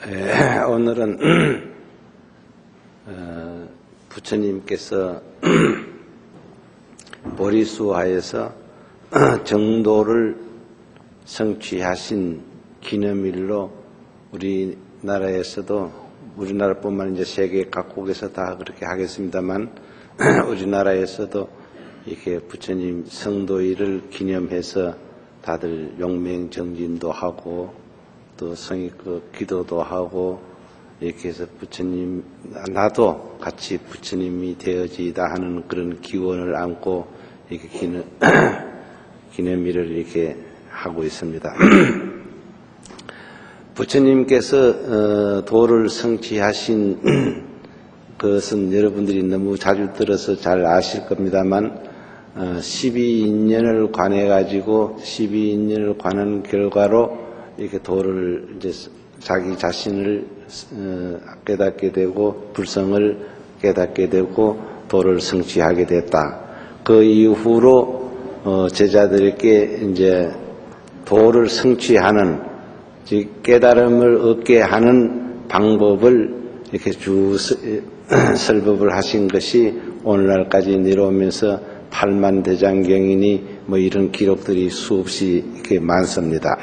오늘은 부처님께서 보리수하에서 정도를 성취하신 기념일로 우리나라에서도, 우리나라뿐만 아니라 세계 각국에서 다 그렇게 하겠습니다만, 우리나라에서도 이렇게 부처님 성도일을 기념해서 다들 용맹정진도 하고 또 성의껏 기도도 하고 이렇게 해서 부처님, 나도 같이 부처님이 되어지다 하는 그런 기원을 안고 이렇게 기념일을 이렇게 하고 있습니다. 부처님께서 도를 성취하신 그것은 여러분들이 너무 자주 들어서 잘 아실 겁니다만, 12인연을 관해가지고 12인연을 관한 결과로 이렇게 도를 이제 자기 자신을 깨닫게 되고 불성을 깨닫게 되고 도를 성취하게 됐다. 그 이후로 제자들에게 이제 도를 성취하는, 즉 깨달음을 얻게 하는 방법을 이렇게 설법을 하신 것이 오늘날까지 내려오면서 팔만대장경이니 뭐 이런 기록들이 수없이 이렇게 많습니다.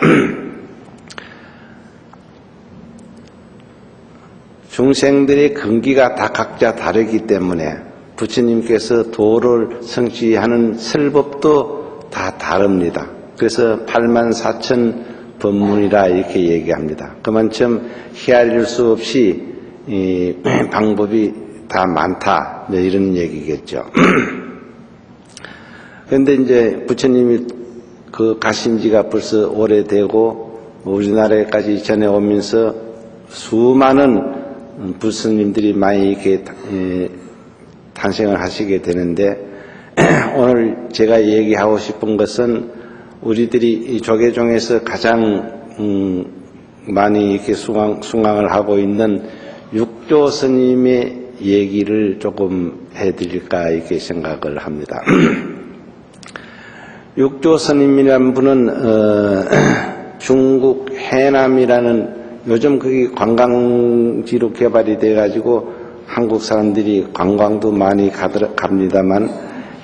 중생들의 근기가 다 각자 다르기 때문에 부처님께서 도를 성취하는 설법도 다 다릅니다. 그래서 84,000 법문이라 이렇게 얘기합니다. 그만큼 헤아릴 수 없이 이 방법이 다 많다, 이런 얘기겠죠. 그런데 이제 부처님이 가신 지가 벌써 오래되고 우리나라에까지 전해오면서 수많은 부스님들이 많이 이렇게 탄생을 하시게 되는데, 오늘 제가 얘기하고 싶은 것은 우리들이 이 조계종에서 가장 많이 이렇게 숭앙을 하고 있는 육조 스님의 얘기를 조금 해드릴까 이렇게 생각을 합니다. 육조 스님이라는 분은 중국 해남이라는, 요즘 그게 관광지로 개발이 돼가지고 한국 사람들이 관광도 많이 갑니다만,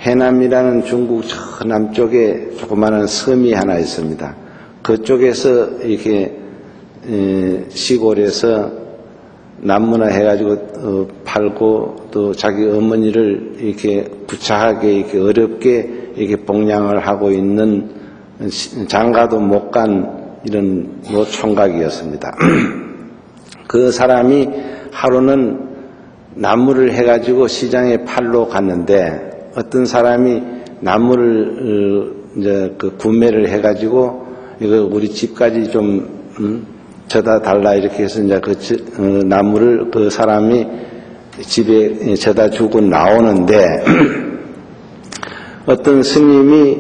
해남이라는 중국 저 남쪽에 조그마한 섬이 하나 있습니다. 그쪽에서 이렇게 시골에서 남문화 해가지고 팔고 또 자기 어머니를 이렇게 구차하게 이렇게 어렵게 이렇게 봉양을 하고 있는, 장가도 못 간 이런 노총각이었습니다. 그 사람이 하루는 나무를 해가지고 시장에 팔러 갔는데, 어떤 사람이 나무를 이제 구매를 해가지고 이거 우리 집까지 좀 져다 달라 이렇게 해서 이제 나무를 그 사람이 집에 져다 주고 나오는데, 어떤 스님이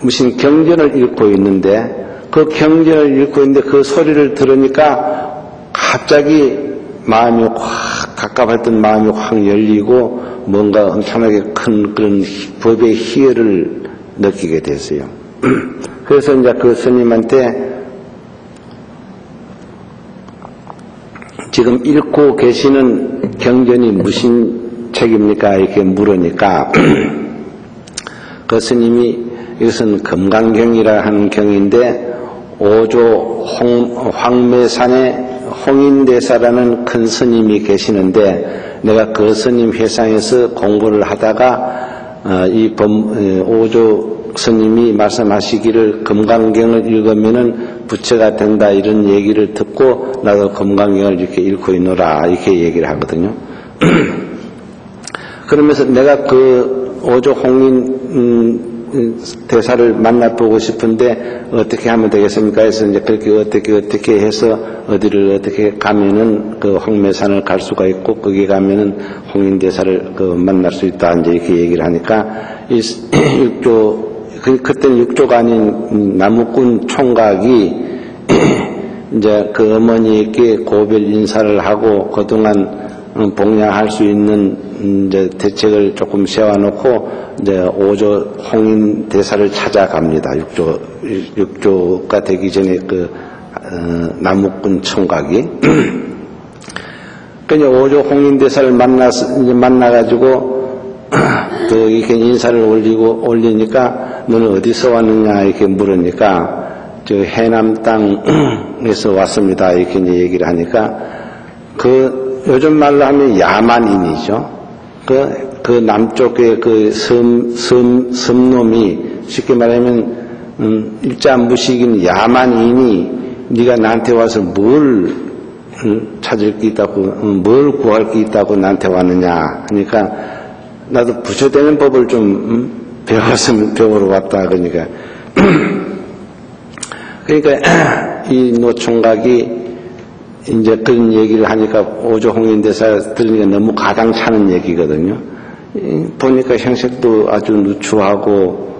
무슨 경전을 읽고 있는데, 그 경전을 읽고 있는데 그 소리를 들으니까 갑자기 마음이 확, 갑갑했던 마음이 확 열리고 뭔가 엄청나게 큰 그런 법의 희열을 느끼게 됐어요. 그래서 이제 그 스님한테 지금 읽고 계시는 경전이 무슨 책입니까? 이렇게 물으니까 그 스님이 이것은 금강경이라 하는 경인데, 오조 황매산에 홍인대사라는 큰 스님이 계시는데, 내가 그 스님 회상에서 공부를 하다가 오조 스님이 말씀하시기를 금강경을 읽으면은 부처가 된다 이런 얘기를 듣고 나도 금강경을 이렇게 읽고 있노라 이렇게 얘기를 하거든요. 그러면서 내가 그 오조 홍인 대사를 만나보고 싶은데 어떻게 하면 되겠습니까? 해서 이제 그렇게 어떻게 해서 어디를 어떻게 가면은 그 황매산을 갈 수가 있고 거기 가면은 홍인 대사를 만날 수 있다 이제 이렇게 얘기를 하니까, 이 그때는 육조가 아닌 나무꾼 총각이 이제 그 어머니에게 고별 인사를 하고 그동안 봉양할 수 있는 이제 대책을 조금 세워놓고 이제 오조 홍인 대사를 찾아갑니다. 육조가 되기 전에 남욱군 총각이 그냥 오조 홍인대사를 만나가지고 또 이렇게 인사를 올리니까 너는 어디서 왔느냐 이렇게 물으니까 저 해남 땅에서 왔습니다 이렇게 이제 얘기를 하니까 그 요즘 말로 하면 야만인이죠. 그 남쪽의 그 섬놈이 쉽게 말하면 일자무식인 야만인이 네가 나한테 와서 뭘 찾을 게 있다고 뭘 구할 게 있다고 나한테 왔느냐 하니까 나도 부처되는 법을 좀 배우러 왔다 그러니까 이 노총각이 이제 그런 얘기를 하니까 오조 홍인대사 들으니까 너무 가당 차는 얘기거든요. 보니까 형식도 아주 누추하고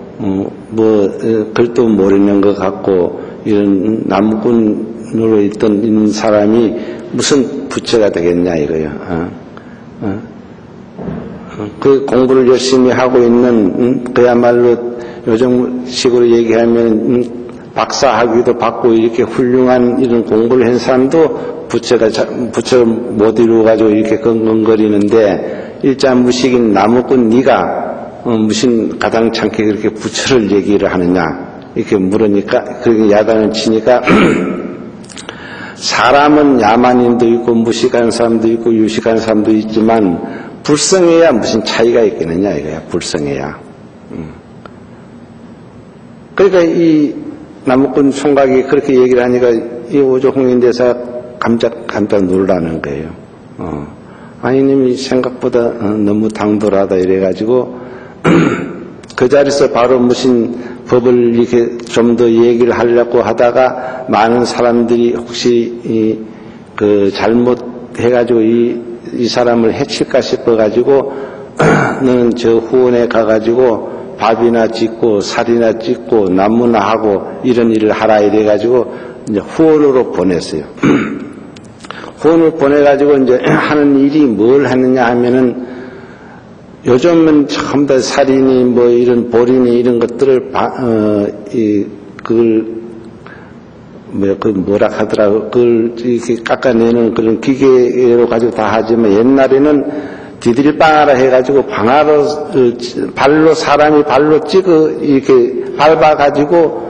글도 모르는 것 같고 이런 남군으로 있던 사람이 무슨 부처가 되겠냐 이거요. 그 공부를 열심히 하고 있는 그야말로 요즘식으로 얘기하면 박사학위도 받고 이렇게 훌륭한 이런 공부를 한 사람도 부처를 못 이루어가지고 이렇게 건건거리는데 일자무식인 나무꾼 네가 무슨 가당찮게 그렇게 부처를 얘기를 하느냐 이렇게 물으니까 그렇게 야단을 치니까 사람은 야만인도 있고 무식한 사람도 있고 유식한 사람도 있지만 불성해야 무슨 차이가 있겠느냐 이거야. 불성해야. 그러니까 이 남욱군 총각이 그렇게 얘기를 하니까 이 오조 홍인대사가 깜짝 놀라는 거예요. 아니님이 생각보다 너무 당돌하다 이래가지고 그 자리에서 바로 무슨 법을 이렇게 좀 더 얘기를 하려고 하다가 많은 사람들이 혹시 잘못해가지고 이 사람을 해칠까 싶어가지고 너는 저 후원에 가가지고 밥이나 짓고 살이나 찢고 나무나 하고 이런 일을 하라 이래가지고 이제 후원으로 보냈어요. 후원을 보내가지고 이제 하는 일이 뭘 하느냐 하면은 요즘은 전부 다 살인이 뭐 이런 보린이 이런 것들을 뭐라 하더라고 그걸 이렇게 깎아내는 그런 기계로 가지고 다 하지만 옛날에는 디들이 빵하라 해가지고 발로 사람이 발로 찍어 이렇게 밟아가지고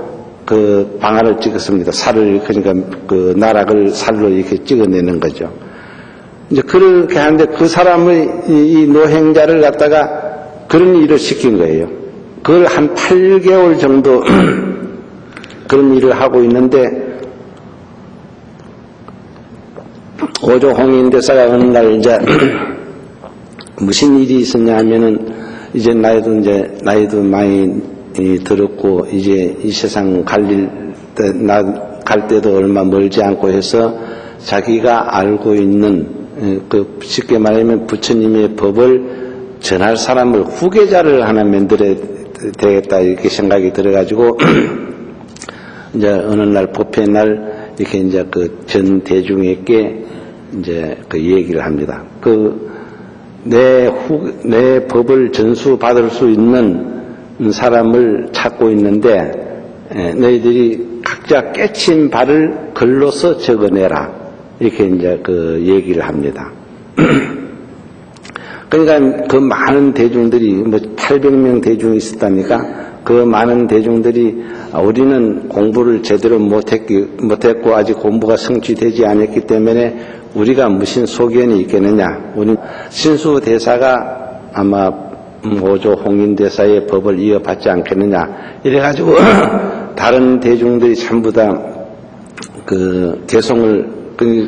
그 방아를 찍었습니다. 살을 그러니까 그 나락을 살로 이렇게 찍어내는 거죠. 이제 그렇게 하는데 그 사람의 이 노행자를 갖다가 그런 일을 시킨 거예요. 그걸 한 8개월 정도 그런 일을 하고 있는데 오조 홍인대사가 어느 날 이제 무슨 일이 있었냐 하면은 이제 나이도 많이 들었고 이제 이 세상 갈 때도 얼마 멀지 않고 해서 자기가 알고 있는 그 쉽게 말하면 부처님의 법을 전할 사람을 후계자를 하나 만들어야 되겠다 이렇게 생각이 들어가지고 이제 어느 날 법회 날 이렇게 이제 그 전 대중에게 이제 그 얘기를 합니다. 내 법을 전수받을 수 있는 사람을 찾고 있는데 너희들이 각자 깨친 바를 글로써 적어내라. 이렇게 이제 그 얘기를 합니다. 그러니까 그 많은 대중들이 뭐 800명 대중이 있었다니까 그 많은 대중들이 우리는 공부를 제대로 못했고 아직 공부가 성취되지 않았기 때문에 우리가 무슨 소견이 있겠느냐. 우리 신수대사가 아마 오조 홍인대사의 법을 이어받지 않겠느냐. 이래가지고 다른 대중들이 전부 다 그 개송을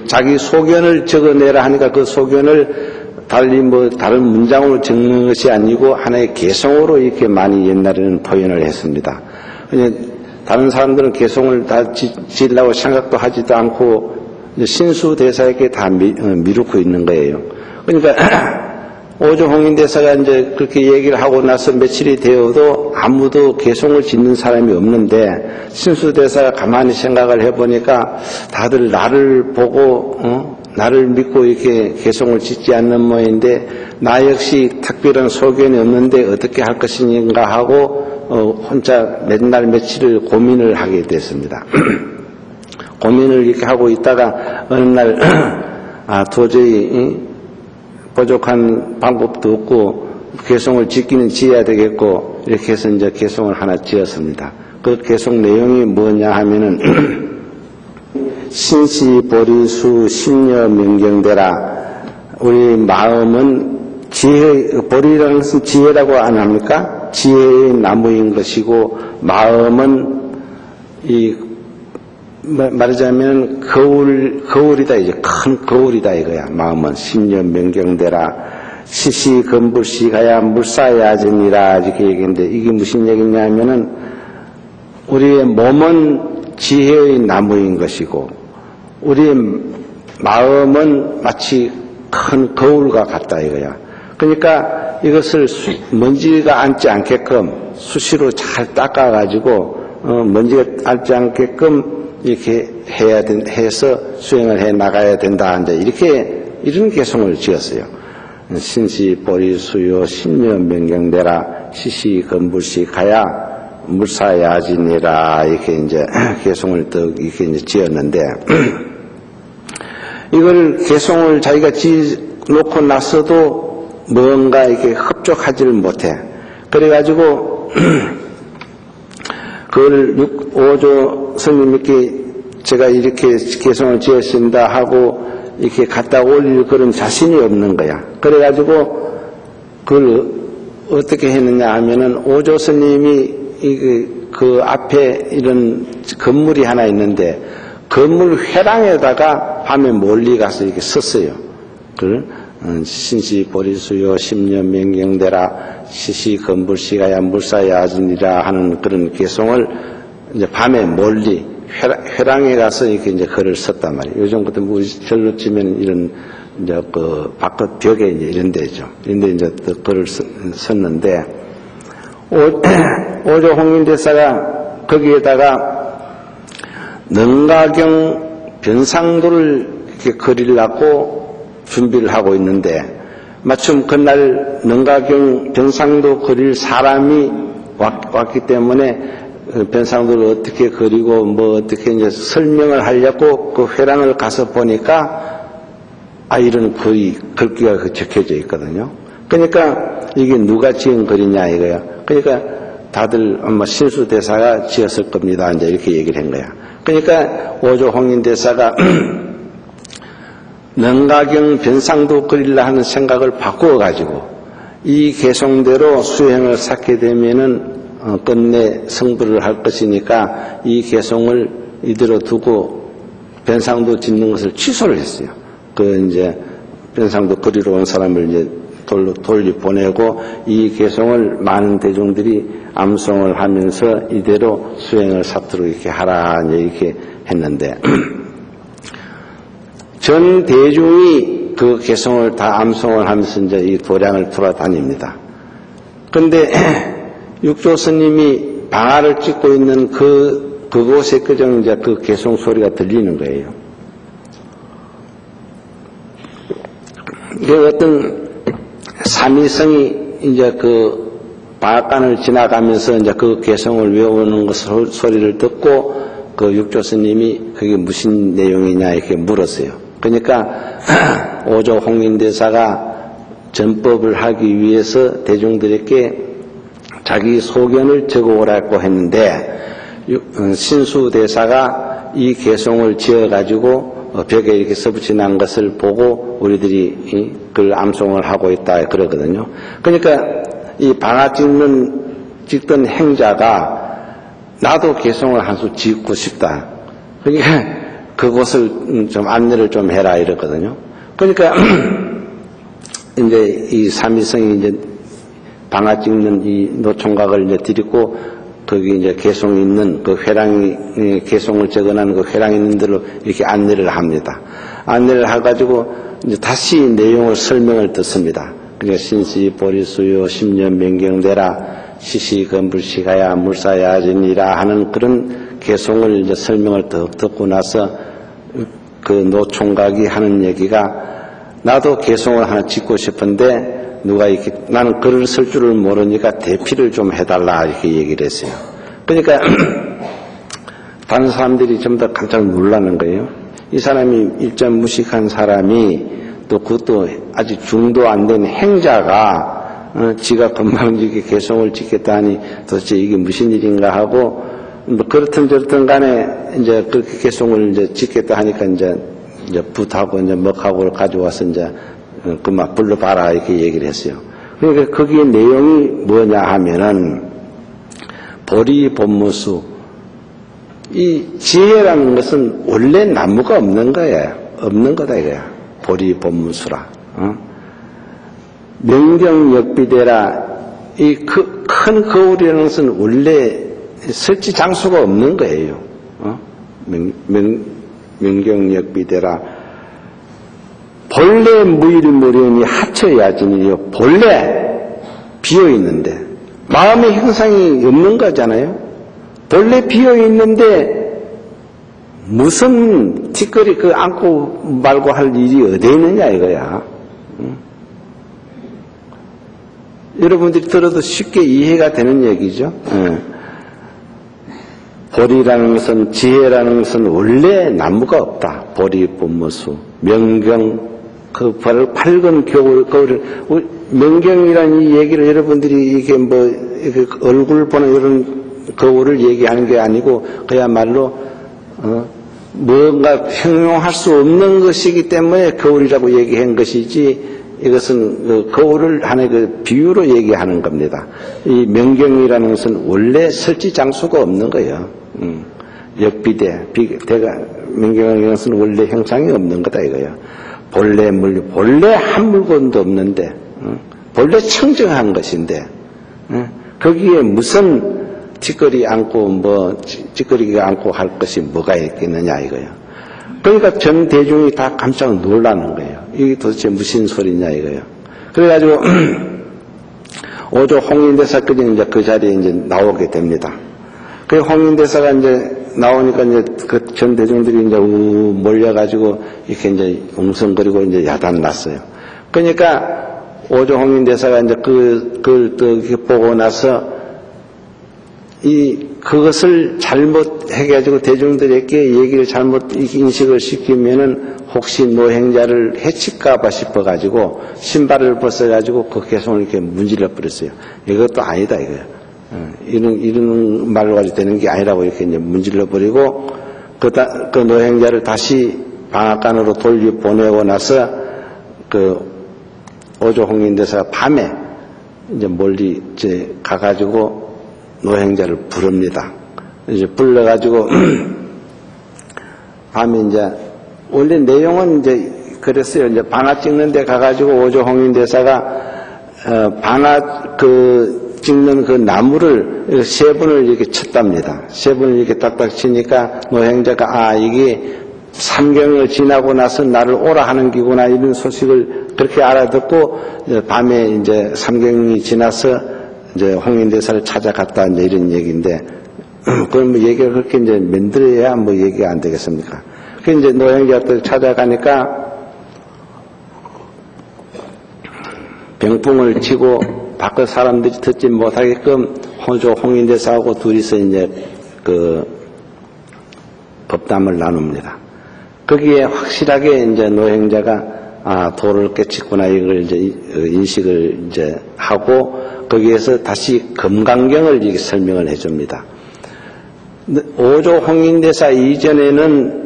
자기 소견을 적어내라 하니까 그 소견을 달리 뭐 다른 문장으로 적는 것이 아니고 하나의 개송으로 이렇게 많이 옛날에는 표현을 했습니다. 다른 사람들은 개송을 다 지으려고 생각도 하지도 않고 신수대사에게 다 미루고 있는 거예요. 그러니까 오조 홍인대사가 이제 그렇게 얘기를 하고 나서 며칠이 되어도 아무도 개송을 짓는 사람이 없는데 신수대사가 가만히 생각을 해보니까 다들 나를 보고 나를 믿고 이렇게 개송을 짓지 않는 모양인데 나 역시 특별한 소견이 없는데 어떻게 할 것인가 하고 혼자 맨날 며칠을 고민을 하게 됐습니다. 고민을 이렇게 하고 있다가 어느 날 도저히 부족한 방법도 없고 개송을 짓기는 지어야 되겠고 이렇게 해서 이제 개송을 하나 지었습니다. 그 개송 내용이 뭐냐 하면은 신시보리수 신여 명경대라. 우리 마음은 지혜, 보리라는 것은 지혜라고 안 합니까? 지혜의 나무인 것이고 마음은 말하자면 거울이다, 이제 큰 거울이다 이거야. 마음은 신여 명경대라. 시시건불시 가야 물사야전이라 이렇게 얘기했는데 이게 무슨 얘기냐 하면은 우리의 몸은 지혜의 나무인 것이고 우리의 마음은 마치 큰 거울과 같다 이거야. 그러니까 이것을 먼지가 앉지 않게끔 수시로 잘 닦아가지고 먼지가 앉지 않게끔 이렇게 해서 수행을 해 나가야 된다. 이제 이런 개송을 지었어요. 신시보리수요 신여명경대라 시시건불시 가야 물사야진이라 이렇게 이제 개송을 또 이렇게 이제 지었는데 이걸 개송을 자기가 지놓고 나서도 뭔가 이렇게 흡족하지를 못해. 그래가지고 그걸 오조 스님께 제가 이렇게 개송을 지었습니다 하고 이렇게 갖다 올릴 그런 자신이 없는 거야. 그래가지고 그걸 어떻게 했느냐 하면은 오조 스님이 그 앞에 이런 건물이 하나 있는데 건물 회랑에다가 밤에 멀리 가서 이렇게 섰어요. 그걸 신시보리수요 십년명경대라 시시건불시가야 물사야진이라 하는 그런 개송을 이제 밤에 멀리 회랑에 가서 이렇게 이제 글을 썼단 말이에요. 요즘 같은 우리 절로 치면 이런 이제 그 바깥 벽에 이제 이런 데죠. 이런 데 이제 또 글을 썼는데 오조 홍인대사가 거기에다가 능가경 변상도를 이렇게 그리려고 준비를 하고 있는데 마침 그날 능가경 변상도 그릴 사람이 왔기 때문에 변상도를 어떻게 그리고 뭐 어떻게 이제 설명을 하려고 그 회랑을 가서 보니까 이런 글귀가 적혀져 있거든요. 그러니까 이게 누가 지은 글이냐 이거야. 그러니까 다들 아마 신수대사가 지었을 겁니다. 이제 이렇게 얘기를 한 거야. 그러니까 오조 홍인대사가 능가경 변상도 그리려 하는 생각을 바꾸어가지고 이 개송대로 수행을 쌓게 되면은 끝내 성불을 할 것이니까 이 개송을 이대로 두고 변상도 짓는 것을 취소를 했어요. 그 이제 변상도 그리러 온 사람을 이제 돌리 보내고 이 개송을 많은 대중들이 암송을 하면서 이대로 수행을 쌓도록 이렇게 하라 이렇게 했는데 전 대중이 그 개송을 다 암송을 하면서 이제 이 도량을 돌아다닙니다. 그런데 육조 스님이 방아를 찍고 있는 그곳에 그저 이제 그 개송 소리가 들리는 거예요. 그 어떤 삼위성이 이제 그 방앗간을 지나가면서 이제 그 개송을 외우는 것 소리를 듣고 그 육조 스님이 그게 무슨 내용이냐 이렇게 물었어요. 그러니까 오조 홍인대사가 전법을 하기 위해서 대중들에게 자기 소견을 적어오라고 했는데 신수대사가 이 개송을 지어가지고 벽에 이렇게 써붙여놓은 것을 보고 우리들이 그걸 암송을 하고 있다 그러거든요. 그러니까 이 방아 찍던 행자가 나도 개송을 한 수 짓고 싶다. 그러니까 그곳을 좀 안내를 좀 해라 이러거든요. 그러니까 이제 이 삼위성이 이제 방아 찍는 이 노총각을 이제 드리고 거기 이제 개송 있는 그 회랑이 개송을 적어놓은 그 회랑 있는 데로 이렇게 안내를 합니다. 안내를 해가지고 이제 다시 내용을 설명을 듣습니다. 그러니까 신시보리수요 십년명경대라 시시건불시가야 물사야진이라 하는 그런 개송을 이제 설명을 듣고 나서 그 노총각이 하는 얘기가 나도 개송을 하나 짓고 싶은데 누가 이렇게 나는 글을 쓸 줄을 모르니까 대피를 좀 해달라 이렇게 얘기를 했어요. 그러니까 다른 사람들이 전부 다 깜짝 놀라는 거예요. 이 사람이 일전 무식한 사람이 또 그것도 아직 중도 안 된 행자가 지가 건방지게 개송을 짓겠다 하니 도대체 이게 무슨 일인가 하고 뭐 그렇든 저렇든 간에 이제 그렇게 개송을 이제 짓겠다 하니까 이제 붓하고 이제 먹하고 가져와서 이제 그만 불러봐라 이렇게 얘기를 했어요. 그러니까 거기에 내용이 뭐냐 하면은 보리본무수 이 지혜라는 것은 원래 나무가 없는 거야. 없는 거다 이거야. 보리본무수라. 명경역비대라 이 큰 거울이라는 것은 원래 설치 장소가 없는 거예요. 명경역비대라 본래 무일무련이 하처야진이요. 본래 비어있는데 마음의 형상이 없는 거잖아요. 본래 비어있는데 무슨 티끌이 그 안고 말고 할 일이 어디 있느냐 이거야. 여러분들이 들어도 쉽게 이해가 되는 얘기죠. 보리라는 것은 지혜라는 것은 원래 나무가 없다. 보리본무수 명경 그 밝은 거울을 명경이라는 이 얘기를 여러분들이 이게 뭐 이렇게 얼굴 보는 이런 거울을 얘기하는 게 아니고 그야말로 뭔가 형용할 수 없는 것이기 때문에 거울이라고 얘기한 것이지 이것은 그 거울을 하나의 그 비유로 얘기하는 겁니다. 이 명경이라는 것은 원래 설치 장소가 없는 거예요. 역비대 명경이라는 것은 원래 형상이 없는 거다 이거예요. 본래 한 물건도 없는데 본래 청정한 것인데 거기에 무슨 찌꺼리가 안고 할 것이 뭐가 있겠느냐 이거예요. 그러니까 전 대중이 다 깜짝 놀라는 거예요. 이게 도대체 무슨 소리냐 이거예요. 그래가지고 오조 홍인대사까지 이제 그 자리에 이제 나오게 됩니다. 그 홍인대사가 이제 나오니까 이제 그 전 대중들이 이제 몰려가지고 이렇게 이제 웅성거리고 이제 야단 났어요. 그러니까 오조 홍인대사가 이제 그걸 또 이렇게 보고 나서 그것을 잘못 해가지고 대중들에게 얘기를 잘못 인식을 시키면은 혹시 노행자를 해칠까봐 싶어가지고 신발을 벗어가지고 그 개송을 이렇게 문질러 버렸어요. 이것도 아니다 이거예요. 이런 말로 가지고 되는 게 아니라고 이렇게 이제 문질러 버리고 그 노행자를 다시 방앗간으로 돌려보내고 나서 그 오조 홍인대사가 밤에 이제 멀리 이제 가가지고 노행자를 부릅니다. 이제 불러가지고 밤에 이제 원래 내용은 이제 그랬어요. 이제 방앗 찍는 데 가가지고 오조 홍인대사가 방앗 찍는 그 나무를 3번을 이렇게 쳤답니다. 3번을 이렇게 딱딱 치니까 노행자가 이게 삼경을 지나고 나서 나를 오라 하는 기구나 이런 소식을 그렇게 알아듣고 밤에 이제 삼경이 지나서 이제 홍인대사를 찾아갔다 이제 이런 얘기인데 그럼 뭐 얘기가 그렇게 이제 만들어야 뭐 얘기가 안 되겠습니까? 그 이제 노행자들 찾아가니까 병풍을 치고 밖에 사람들이 듣지 못하게끔 홍인대사하고 둘이서 이제 그 법담을 나눕니다. 거기에 확실하게 이제 노행자가 도를 깨쳤구나 이걸 이제 인식을 이제 하고 거기에서 다시 금강경을 이렇게 설명을 해줍니다. 오조 홍인대사 이전에는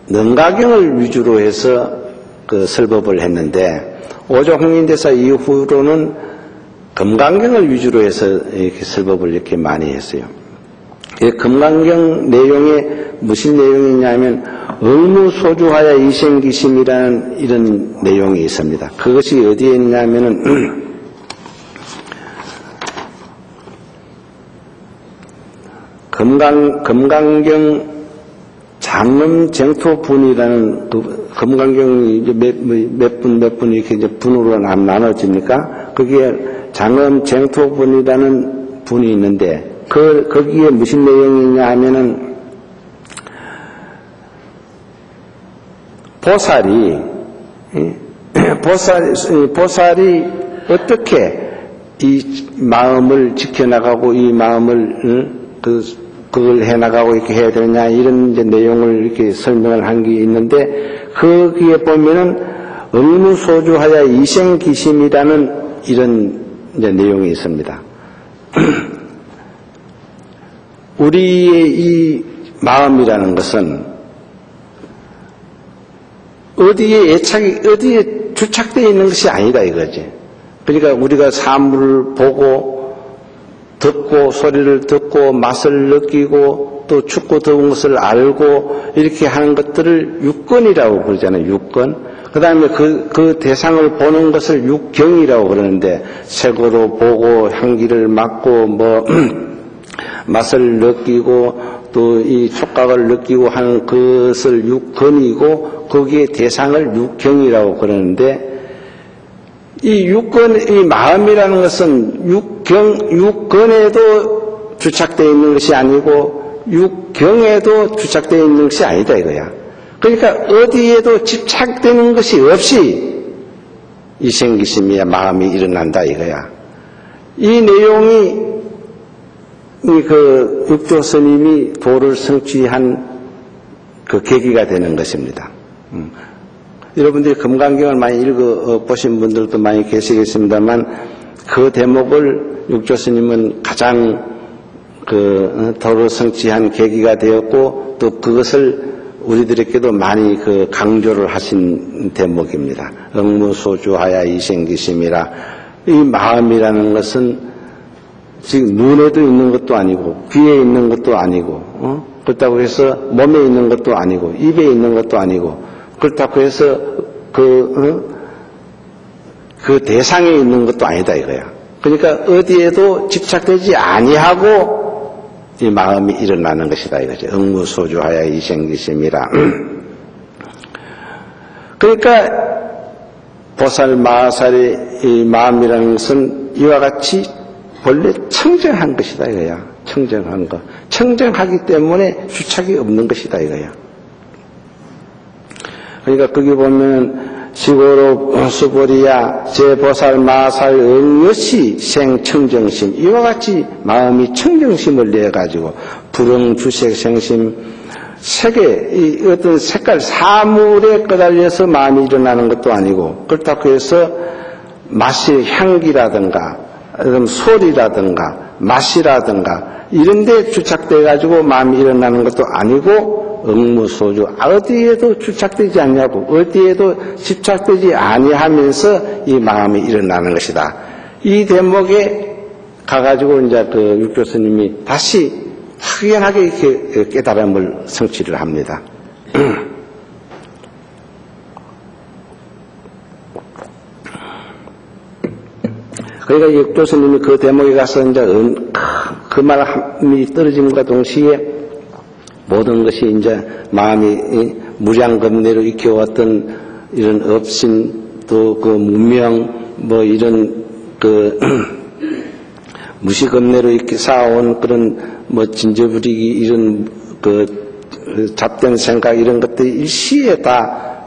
능가경을 위주로 해서 그 설법을 했는데 오조 홍인대사 이후로는 금강경을 위주로 해서 이렇게 설법을 이렇게 많이 했어요. 금강경 내용에 무슨 내용이냐면 의무소주하여 이생기심이라는 이런 내용이 있습니다. 그것이 어디에 있냐면은 금강경 장엄쟁토분이라는 그 금강경이 이제 몇 분 이렇게 이제 분으로 나눠집니까? 거기에 장엄쟁토분이라는 분이 있는데 거기에 무슨 내용이냐 하면은 보살이 어떻게 이 마음을 지켜나가고 이 마음을 그걸 해나가고 이렇게 해야 되느냐, 이런 이제 내용을 이렇게 설명을 한 게 있는데, 거기에 보면은, 응무소주하야 이생기심이라는 이런 이제 내용이 있습니다. 우리의 이 마음이라는 것은 어디에 주착되어 있는 것이 아니다 이거지. 그러니까 우리가 사물을 보고 듣고 소리를 듣고 맛을 느끼고 또 춥고 더운 것을 알고 이렇게 하는 것들을 육건이라고 그러잖아요. 육건. 그 다음에 그 대상을 보는 것을 육경이라고 그러는데, 색으로 보고 향기를 맡고 뭐 맛을 느끼고 또 이 촉각을 느끼고 하는 것을 육건이고, 거기에 대상을 육경이라고 그러는데, 이 육건, 이 마음이라는 것은 육건에도 주착되어 있는 것이 아니고 육경에도 주착되어 있는 것이 아니다 이거야. 그러니까 어디에도 집착되는 것이 없이 이생기심이야 마음이 일어난다 이거야. 이 내용이 그 육조 스님이 도를 성취한 그 계기가 되는 것입니다. 여러분들이 금강경을 많이 읽어보신 분들도 많이 계시겠습니다만, 그 대목을 육조 스님은 가장 그 도를 성취한 계기가 되었고, 또 그것을 우리들에게도 많이 그 강조를 하신 대목입니다. 응무소주하야 이생기심이라. 이 마음이라는 것은 지금 눈에도 있는 것도 아니고 귀에 있는 것도 아니고 그렇다고 해서 몸에 있는 것도 아니고 입에 있는 것도 아니고 그렇다고 해서 그 대상에 있는 것도 아니다 이거야. 그러니까 어디에도 집착되지 아니하고 이 마음이 일어나는 것이다 이거죠. 응무소주하야 이생기심이라. 그러니까 보살 마살의 이 마음이라는 것은 이와 같이 본래 청정한 것이다 이거야. 청정한 거. 청정하기 때문에 주착이 없는 것이다 이거야. 그러니까 거기 보면 시고로 수보리야 제보살 마살 응여시 생청정심, 이와 같이 마음이 청정심을 내가지고 불응주색 생심, 색에 이 어떤 색깔 사물에 꺼달려서 마음이 일어나는 것도 아니고, 그렇다고 해서 맛이 향기라든가 소리라든가 맛이라든가 이런 데 주착돼 가지고 마음이 일어나는 것도 아니고, 응무소주 어디에도 주착되지 않냐고, 어디에도 집착되지 아니하면서 이 마음이 일어나는 것이다. 이 대목에 가가지고 이제 그 육조 스님이 다시 확연하게 이렇게 깨달음을 성취를 합니다. 그러니까 육조 스님이 그 대목에 가서 이제 그 말이 떨어짐과 동시에 모든 것이 이제 마음이 무량겁내로 익혀왔던 이런 업신, 또 그 무명, 뭐 이런 그 무시겁내로 이렇게 쌓아온 그런 뭐 진저부리기 이런 그 잡된 생각 이런 것들이 일시에 다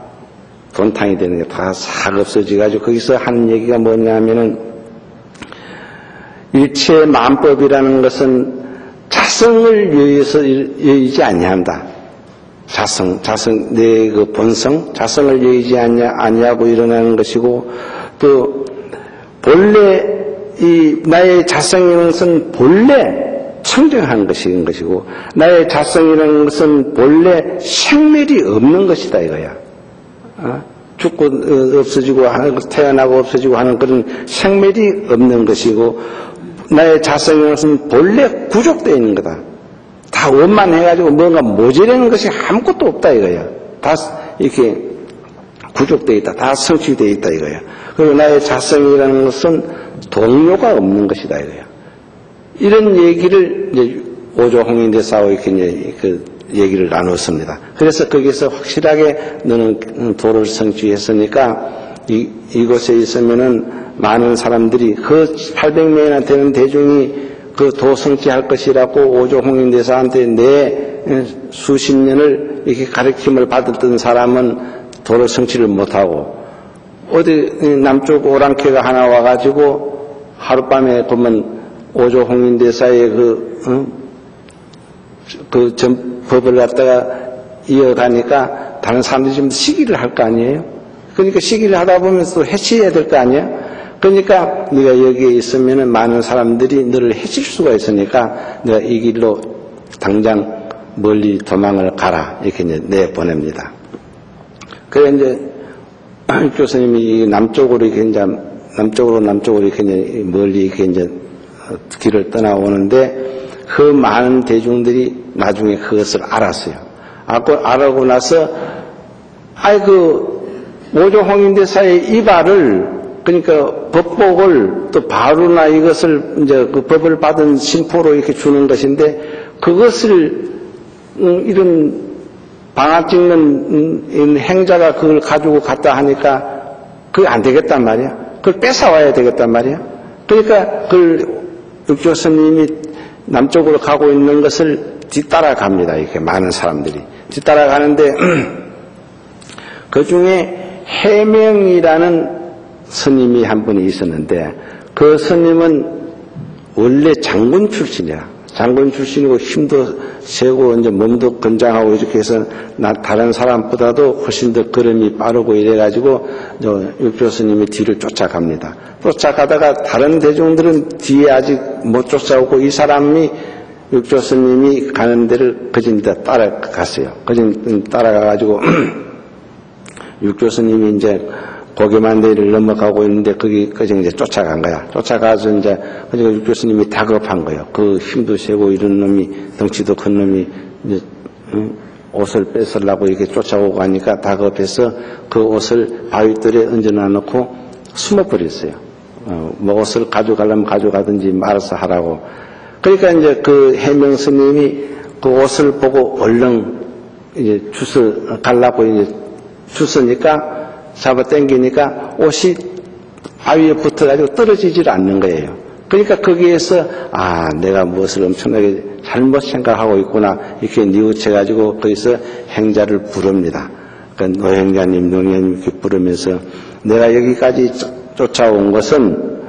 돈탕이 되는 게 다 싹 없어져가지고 거기서 하는 얘기가 뭐냐면은 일체 만법이라는 것은 자성을 여의지 아니한다. 자성, 내 그 본성, 자성을 여의지 아니하고 일어나는 것이고, 또 본래 이 나의 자성이라는 것은 본래 청정한 것인 것이고, 나의 자성이라는 것은 본래 생멸이 없는 것이다 이거야. 죽고 없어지고 하는, 태어나고 없어지고 하는 그런 생멸이 없는 것이고, 나의 자성이라는 것은 본래 구족되어 있는 거다. 다 원만해가지고 뭔가 모자라는 것이 아무것도 없다 이거야. 다 이렇게 구족되어 있다. 다 성취되어 있다 이거야. 그리고 나의 자성이라는 것은 동료가 없는 것이다 이거야. 이런 얘기를 이제 오조홍인대사와 이렇게 이제 그 얘기를 나눴습니다. 그래서 거기서 확실하게 너는 도를 성취했으니까 이곳에 있으면은 많은 사람들이 그 800명이나 되는 대중이 그 도 성취할 것이라고 오조홍인대사한테 내 수십 년을 이렇게 가르침을 받았던 사람은 도를 성취를 못하고, 어디 남쪽 오랑캐가 하나 와가지고 하룻밤에 보면 오조홍인대사의 법을 갖다가 이어가니까 다른 사람들이 좀 시기를 할 거 아니에요? 그러니까 시기를 하다 보면 또 해치해야 될 거 아니에요? 그러니까 네가 여기에 있으면은 많은 사람들이 너를 해칠 수가 있으니까 내가 이 길로 당장 멀리 도망을 가라. 이렇게 이제 내보냅니다. 그래 이제 교수님이 남쪽으로 이렇게 이제 남쪽으로 이렇게 이제 멀리 이렇게 이제 길을 떠나오는데 그 많은 대중들이 나중에 그것을 알았어요. 알고 나서 모조홍인대사의 이발을 그러니까 법복을 또 바루나 이것을 이제 그 법을 받은 신포로 이렇게 주는 것인데 그것을 이런 방아 찍는 행자가 그걸 가지고 갔다 하니까 그게 안 되겠단 말이야. 그걸 뺏어와야 되겠단 말이야. 그러니까 그걸 육조 스님이 남쪽으로 가고 있는 것을 뒤따라갑니다. 이렇게 많은 사람들이 뒤따라가는데 그 중에 해명이라는 스님이 한 분이 있었는데 그 스님은 원래 장군 출신이야. 장군 출신이고 힘도 세고 이제 몸도 건장하고 이렇게 해서 다른 사람보다도 훨씬 더 걸음이 빠르고 이래가지고 육조 스님이 뒤를 쫓아갑니다. 쫓아가다가 다른 대중들은 뒤에 아직 못 쫓아오고 이 사람이 육조 스님이 가는 데를 거진다 따라갔어요. 거진 따라가가지고 육조 스님이 이제 고개만 내리를 넘어가고 있는데 거기까지 이제 쫓아간 거야. 쫓아가서 이제 육조 스님이 다급한 거예요. 그 힘도 세고 이런 놈이 덩치도 큰 놈이 이제 옷을 뺏으려고 이렇게 쫓아오고 하니까 다급해서 그 옷을 바위돌에 얹어놔 놓고 숨어버렸어요. 뭐 옷을 가져가려면 가져가든지 알아서 하라고. 그러니까 이제 그 해명 스님이 그 옷을 보고 얼른 이제 주워 가려고 이제 주서니까 잡아 당기니까 옷이 바위에 붙어가지고 떨어지질 않는 거예요. 그러니까 거기에서 내가 무엇을 엄청나게 잘못 생각하고 있구나 이렇게 뉘우쳐가지고 거기서 행자를 부릅니다. 그러니까 노행자님, 노행자님 이렇게 부르면서 내가 여기까지 쫓아온 것은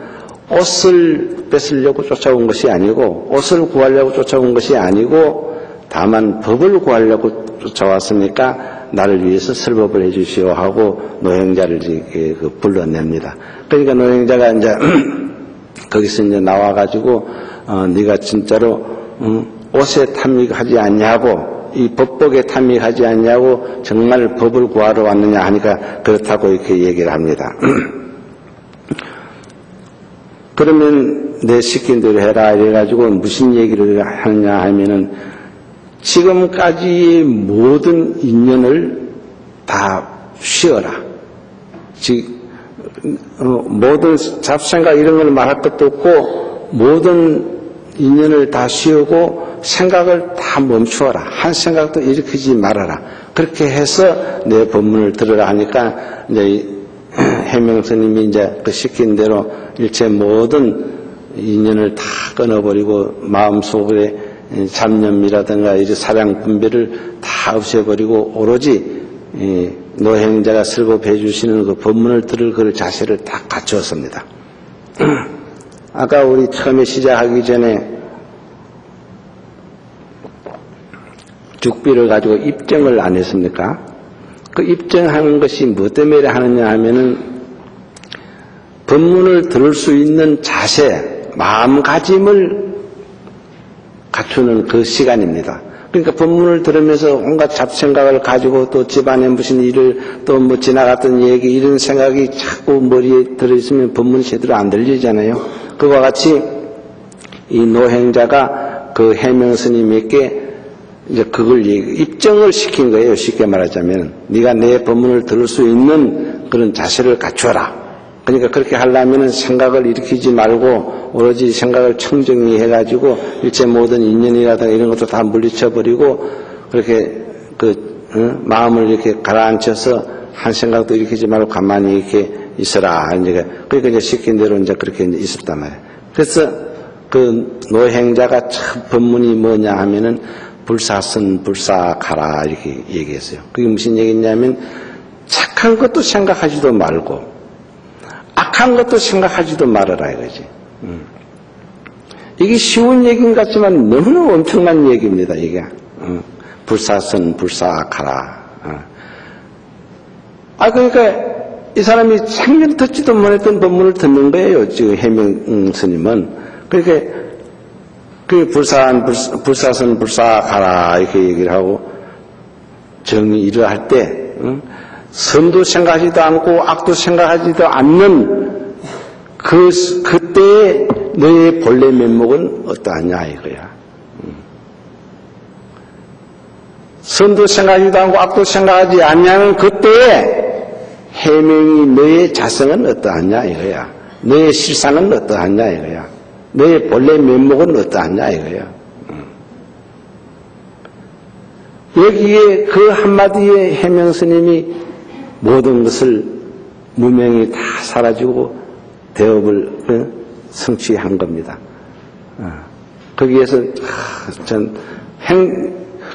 옷을 뺏으려고 쫓아온 것이 아니고 옷을 구하려고 쫓아온 것이 아니고 다만 법을 구하려고 쫓아왔으니까 나를 위해서 설법을 해주시오 하고 노행자를 이렇게 불러냅니다. 그러니까 노행자가 이제 거기서 이제 나와가지고 네가 진짜로 옷에 탐닉하지 않냐고 이 법복에 탐닉하지 않냐고 정말 법을 구하러 왔느냐 하니까 그렇다고 이렇게 얘기를 합니다. 그러면 내 시킨 대로 해라 이래가지고 무슨 얘기를 하느냐 하면은 지금까지의 모든 인연을 다 쉬어라. 모든 잡생각 이런 걸 말할 것도 없고 모든 인연을 다 쉬고 생각을 다 멈추어라. 한 생각도 일으키지 말아라. 그렇게 해서 내 법문을 들으라 하니까 이제 해명스님이 이제 그 시킨 대로 일체 모든 인연을 다 끊어버리고 마음속에 잡념이라든가 이제 사량 분별을 다 없애버리고 오로지 노행자가 설법해 주시는 그 법문을 들을 그 자세를 다 갖추었습니다. 아까 우리 처음에 시작하기 전에 죽비를 가지고 입증을 안 했습니까? 그 입증하는 것이 뭐 때문에 하느냐 하면은 법문을 들을 수 있는 자세, 마음가짐을 갖추는 그 시간입니다. 그러니까 법문을 들으면서 온갖 잡생각을 가지고 또 집안에 무슨 일을 또 뭐 지나갔던 얘기 이런 생각이 자꾸 머리에 들어있으면 법문이 제대로 안 들리잖아요. 그와 같이 이 노행자가 그 해명 스님에게 이제 그걸 입증을 시킨 거예요. 쉽게 말하자면 네가 내 법문을 들을 수 있는 그런 자세를 갖추어라. 그러니까 그렇게 하려면은 생각을 일으키지 말고 오로지 생각을 청정히 해가지고 일체 모든 인연이라든가 이런 것도 다 물리쳐버리고 그렇게 마음을 이렇게 가라앉혀서 한 생각도 일으키지 말고 가만히 이렇게 있어라. 그러니까 이제 시킨 대로 이제 그렇게 이제 있었단 말이에요. 그래서 그 노행자가 참 법문이 뭐냐 하면은 불사선 불사가라 이렇게 얘기했어요. 그게 무슨 얘기냐면 착한 것도 생각하지도 말고 악한 것도 생각하지도 말아라 이거지. 이게 쉬운 얘기인 것 같지만 너무나 엄청난 얘기입니다, 이게. 불사선 불사하라. 그러니까 이 사람이 생전 듣지도 못했던 법문을 듣는 거예요, 지금 해명 스님은. 그러니까 그 불사선 불사하라 이렇게 얘기를 하고 정의 이러할 때 선도 생각하지도 않고 악도 생각하지도 않는 그때의 너의 본래 면목은 어떠하냐 이거야. 선도 생각하지도 않고 악도 생각하지 않냐는 그때에 해명이 너의 자성은 어떠하냐 이거야. 너의 실상은 어떠하냐 이거야. 너의 본래 면목은 어떠하냐 이거야. 여기에 그 한마디의 해명 스님이 모든 것을 무명이 다 사라지고 대업을 성취한 겁니다. 거기에서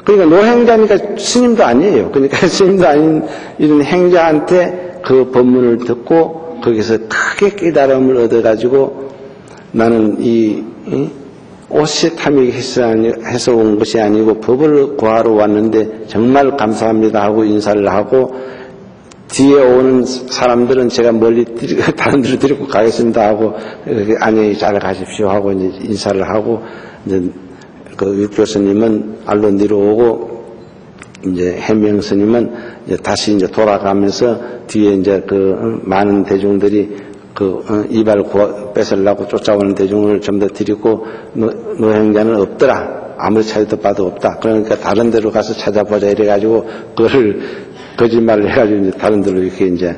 그러니까 노행자니까 스님도 아니에요. 그러니까 스님도 아닌 이런 행자한테 그 법문을 듣고 거기서 크게 깨달음을 얻어가지고 나는 이 옷이 탐욕해서 온 것이 아니고 법을 구하러 왔는데 정말 감사합니다 하고 인사를 하고 뒤에 오는 사람들은 제가 멀리 다른 데로 데리고 가겠습니다 하고 안녕히 잘 가십시오 하고 이제 인사를 하고 이제 그 육조스님은 알로 내려오고 이제 해명 스님은 이제 다시 이제 돌아가면서 뒤에 이제 그 많은 대중들이 그 이발 뺏으려고 쫓아오는 대중을 전부 다 드리고 노행자는 없더라. 아무리 찾아도 봐도 없다. 그러니까 다른 데로 가서 찾아보자 이래가지고 그걸 거짓말을 해가지고 이제 다른 데로 이렇게 이제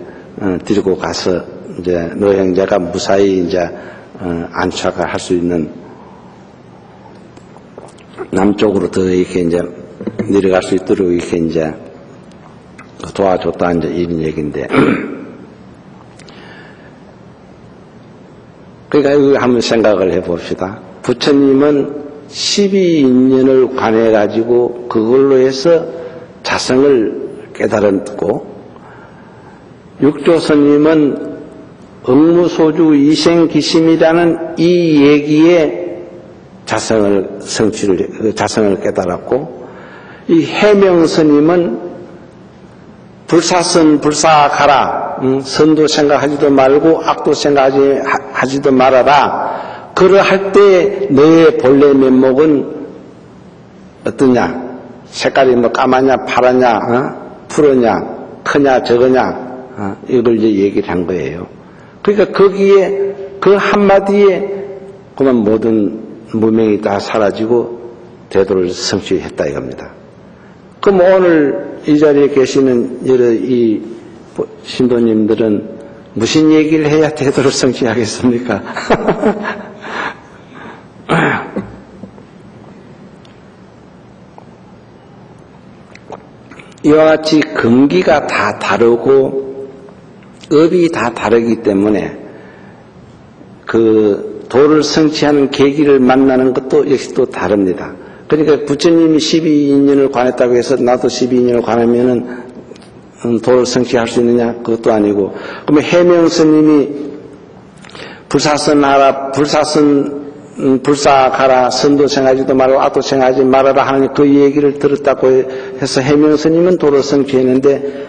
데리고 가서 이제 노행자가 무사히 이제 안착을 할 수 있는 남쪽으로 더 이렇게 이제 내려갈 수 있도록 이렇게 이제 도와줬다 이제 이런 얘기인데. 그러니까 이거 한번 생각을 해봅시다. 부처님은 12인연을 관해가지고 그걸로 해서 자성을 깨달았고, 육조스님은 억무소주 이생기심이라는 이 얘기에 자성을 깨달았고, 이 해명스님은 불사선 불사가라. 선도 생각하지도 말고 악도 생각하지도 말아라. 그러할 때 너의 본래 면목은 어떠냐? 색깔이 뭐 까마냐 파라냐 푸르냐 크냐 적으냐 이걸 이제 얘기를 한 거예요. 그러니까 거기에 그 한마디에 그만 모든 무명이 다 사라지고 대도를 성취했다 이겁니다. 그럼 오늘 이 자리에 계시는 여러 이 신도님들은 무슨 얘기를 해야 대도를 성취하겠습니까? 이와 같이 근기가 다 다르고 업이 다 다르기 때문에 그 도를 성취하는 계기를 만나는 것도 역시 또 다릅니다. 그러니까 부처님이 12인연을 관했다고 해서 나도 12인연을 관하면은 도를 성취할 수 있느냐? 그것도 아니고. 그러면 해명스님이 불사선하라, 불사가라, 선도 생하지도 말고 악도 생하지 말아라 하는 그 얘기를 들었다고 해서 해명스님은 도를 성취했는데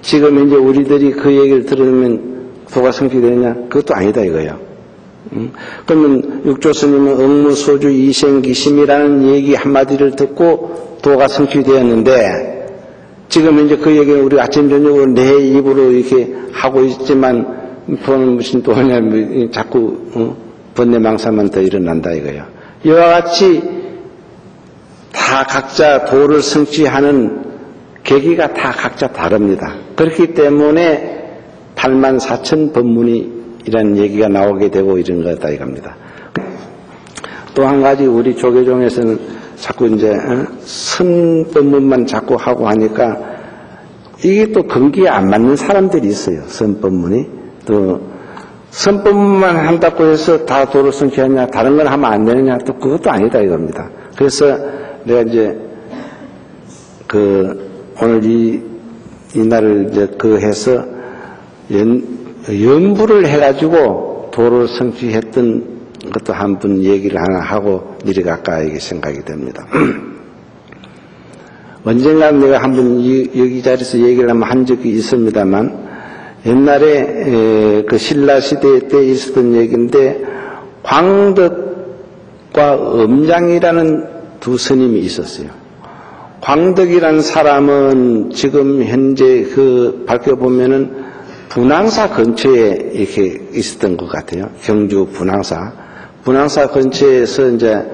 지금 이제 우리들이 그 얘기를 들으면 도가 성취되느냐? 그것도 아니다 이거예요. 그러면 육조스님은 억무소주 이생기심이라는 얘기 한마디를 듣고 도가 성취되었는데 지금 이제 그 얘기는 우리 아침 저녁으로 내 입으로 이렇게 하고 있지만 그건 무슨 도냐 자꾸 번뇌망상만 더 일어난다 이거예요. 이와 같이 다 각자 도를 성취하는 계기가 다 각자 다릅니다. 그렇기 때문에 84,000 법문이 이런 얘기가 나오게 되고 이런 거다 이겁니다. 또 한 가지 우리 조계종에서는 자꾸 이제 선법문만 자꾸 하고 하니까 이게 또 근기에 안 맞는 사람들이 있어요. 선법문이. 또 선법문만 한다고 해서 다 도를 성취하냐 다른 건 하면 안 되느냐 또 그것도 아니다 이겁니다. 그래서 내가 이제 오늘 이 날을 이제 해서 연부를 해가지고 도를 성취했던 것도 한번 얘기를 하나 하고 내려갈까 이게 생각이 됩니다. 언젠가 내가 한번 여기 자리에서 얘기를 한번 한 적이 있습니다만 옛날에 그 신라 시대 때 있었던 얘기인데 광덕과 음장이라는 두 스님이 있었어요. 광덕이라는 사람은 지금 현재 그 밝혀보면은 분황사 근처에 이렇게 있었던 것 같아요. 경주 분황사. 분황사 근처에서 이제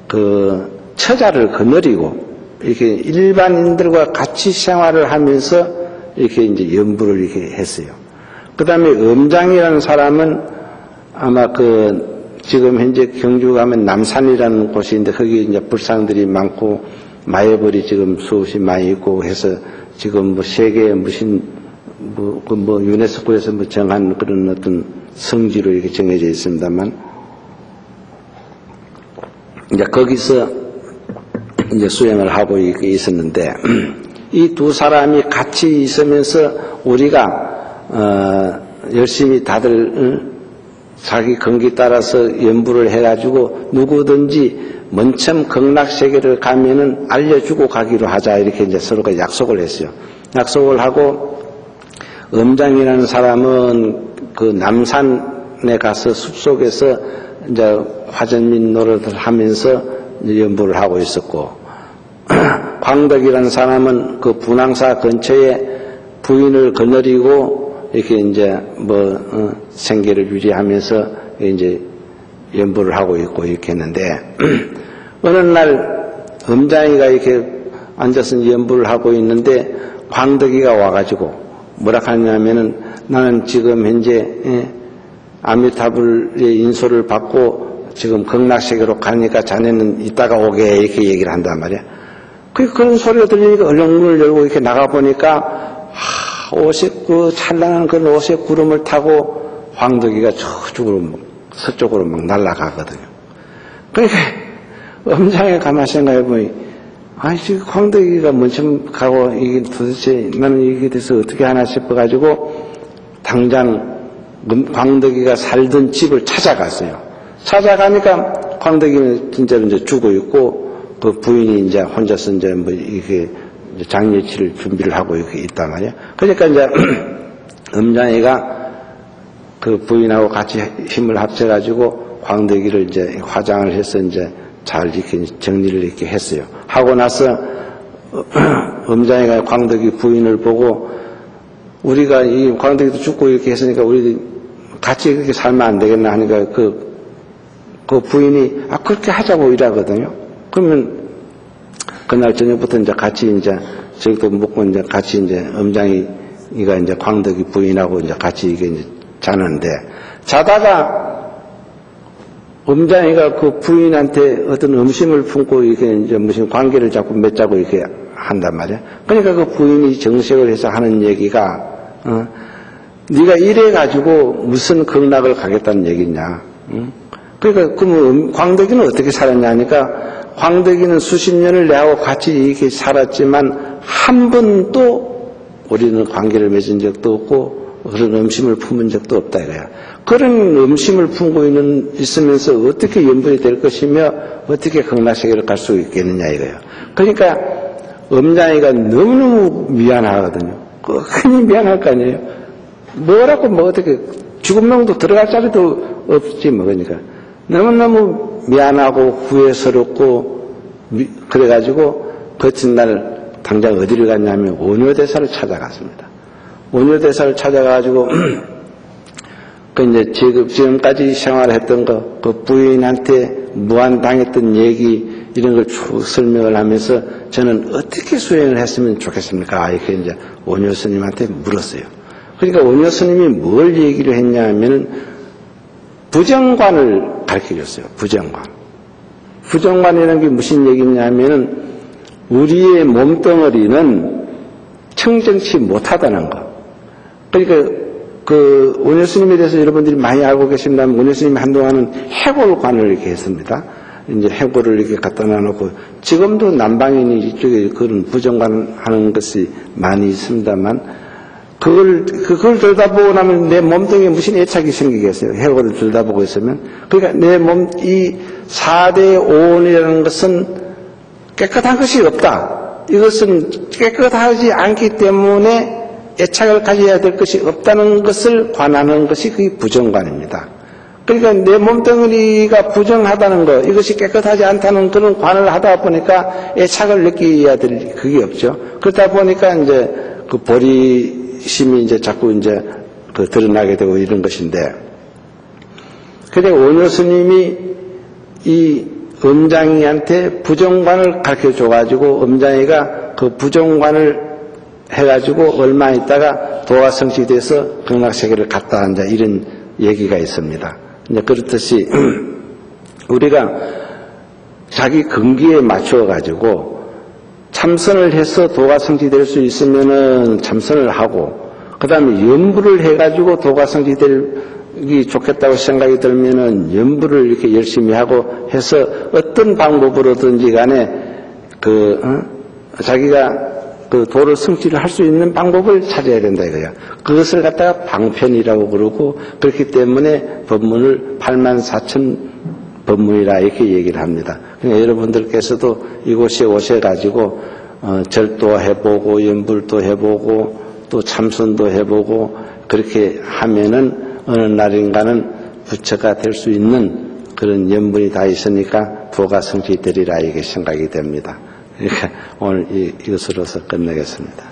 그 처자를 거느리고 이렇게 일반인들과 같이 생활을 하면서 이렇게 이제 연부를 이렇게 했어요. 그 다음에 음장이라는 사람은 아마 지금 현재 경주 가면 남산이라는 곳인데 거기 이제 불상들이 많고 마애벌이 지금 수없이 많이 있고 해서 지금 뭐 세계 무슨 유네스코에서 정한 그런 어떤 성지로 이렇게 정해져 있습니다만 이제 거기서 이제 수행을 하고 있었는데 이 두 사람이 같이 있으면서 우리가 열심히 다들 자기 건기 따라서 연부를 해가지고 누구든지 먼처음 극락세계를 가면은 알려주고 가기로 하자 이렇게 이제 서로가 약속을 했어요. 약속을 하고 음장이라는 사람은 그 남산에 가서 숲속에서 이제 화전밑 노릇을 하면서 연부를 하고 있었고 광덕이라는 사람은 그 분황사 근처에 부인을 거느리고 이렇게 이제 생계를 유지하면서 이제 연부를 하고 있고 이렇게 했는데 어느 날 음장이가 이렇게 앉아서 연부를 하고 있는데 광덕이가 와가지고 뭐라 하냐면은 나는 지금 현재 아미타불의 인소를 받고 지금 극락세계로 가니까 자네는 이따가 오게 이렇게 얘기를 한단 말이야. 그런 소리가 들리니까 얼른 문을 열고 이렇게 나가보니까 그 찬란한 그런 옷의 구름을 타고 광덕이가 저쪽으로 서쪽으로 막 날아가거든요. 그러니까 음장에 가만 생각해보니 지금 광덕이가 먼저 가고 이게 도대체 나는 이게 돼서 어떻게 하나 싶어가지고 당장 광덕이가 살던 집을 찾아갔어요. 찾아가니까 광덕이는 진짜로 이제 죽어 있고 그 부인이 이제 혼자서 이제 이렇게 장례치를 준비를 하고 이렇게 있단 말이야. 그러니까 이제 음장이가 그 부인하고 같이 힘을 합쳐가지고 광덕이를 이제 화장을 해서 이제 잘 이렇게 정리를 이렇게 했어요. 하고 나서 음장이가 광덕이 부인을 보고 우리가 이 광덕이도 죽고 이렇게 했으니까 우리 같이 그렇게 살면 안 되겠나 하니까 그 부인이 그렇게 하자고 이러거든요. 그러면 그날 저녁부터 이제 같이 이제 저기도 먹고 이제 같이 이제 음장이가 이제 광덕이 부인하고 이제 같이 이게 이제 자는데 자다가 음장이가 그 부인한테 어떤 음심을 품고 이렇게 이제 무슨 관계를 자꾸 맺자고 이렇게 한단 말이야. 그러니까 그 부인이 정색을 해서 하는 얘기가 네가 이래 가지고 무슨 극락을 가겠다는 얘기냐. 그러니까 그럼 광덕이는 어떻게 살았냐 하니까 광덕이는 수십 년을 내하고 같이 이렇게 살았지만 한 번도 우리는 관계를 맺은 적도 없고 그런 음심을 품은 적도 없다 이거야. 그런 음심을 품고 있으면서 어떻게 연분이 될 것이며 어떻게 극락세계를 갈 수 있겠느냐 이거야. 그러니까 음장이가 너무너무 미안하거든요. 괜히 미안할 거 아니에요. 뭐라고 어떻게 죽은 명도 들어갈 자리도 없지 그러니까 너무너무 미안하고 후회스럽고 그래가지고 거친 날 당장 어디를 갔냐면 원효대사를 찾아갔습니다. 원효대사를 찾아가지고 그 이제 지금까지 생활했던 그 부인한테 무한당했던 얘기 이런 걸 쭉 설명을 하면서 저는 어떻게 수행을 했으면 좋겠습니까? 이렇게 이제 원효 스님한테 물었어요. 그러니까 원효 스님이 뭘 얘기를 했냐면은 부정관을 가르쳐 줬어요. 부정관. 부정관이라는 게 무슨 얘기냐면은 우리의 몸덩어리는 청정치 못하다는 거. 그러니까 그 원효 스님에 대해서 여러분들이 많이 알고 계신다면 원효 스님이 한동안은 해골관을 이렇게 했습니다. 이제 해골을 이렇게 갖다 놔놓고 지금도 남방인이 이쪽에 그런 부정관 하는 것이 많이 있습니다만 그걸 들여다보고 나면 내 몸뚱이에 무슨 애착이 생기겠어요? 해골을 들여다보고 있으면. 그러니까 내 몸, 이 4대 오온이라는 것은 깨끗한 것이 없다. 이것은 깨끗하지 않기 때문에 애착을 가져야 될 것이 없다는 것을 관하는 것이 그게 부정관입니다. 그러니까 내 몸뚱이가 부정하다는 것, 이것이 깨끗하지 않다는 그런 관을 하다 보니까 애착을 느껴야 될 그게 없죠. 그러다 보니까 이제 그 보리심이 이제 자꾸 이제 그 드러나게 되고 이런 것인데, 그러니까 원효 스님이 이 음장이한테 부정관을 가르쳐 줘가지고 음장이가 그 부정관을 해가지고 얼마 있다가 도가 성취돼서 극락세계를 갔다 한다 이런 얘기가 있습니다. 이제 그렇듯이 우리가 자기 근기에 맞춰 가지고 참선을 해서 도가 성취될 수 있으면은 참선을 하고, 그 다음에 연부를 해 가지고 도가 성취되기 좋겠다고 생각이 들면은 연부를 이렇게 열심히 하고 해서 어떤 방법으로든지 간에 자기가 그 도를 성취를 할 수 있는 방법을 찾아야 된다 이거야. 그것을 갖다가 방편이라고 그러고, 그렇기 때문에 법문을 84,000 법문이라 이렇게 얘기를 합니다. 그러니까 여러분들께서도 이곳에 오셔가지고 절도 해보고 연불도 해보고 또 참선도 해보고 그렇게 하면은 어느 날인가는 부처가 될 수 있는 그런 연분이 다 있으니까 도가 성취되리라 이게 생각이 됩니다. 그러니까 오늘 이것으로서 끝내겠습니다.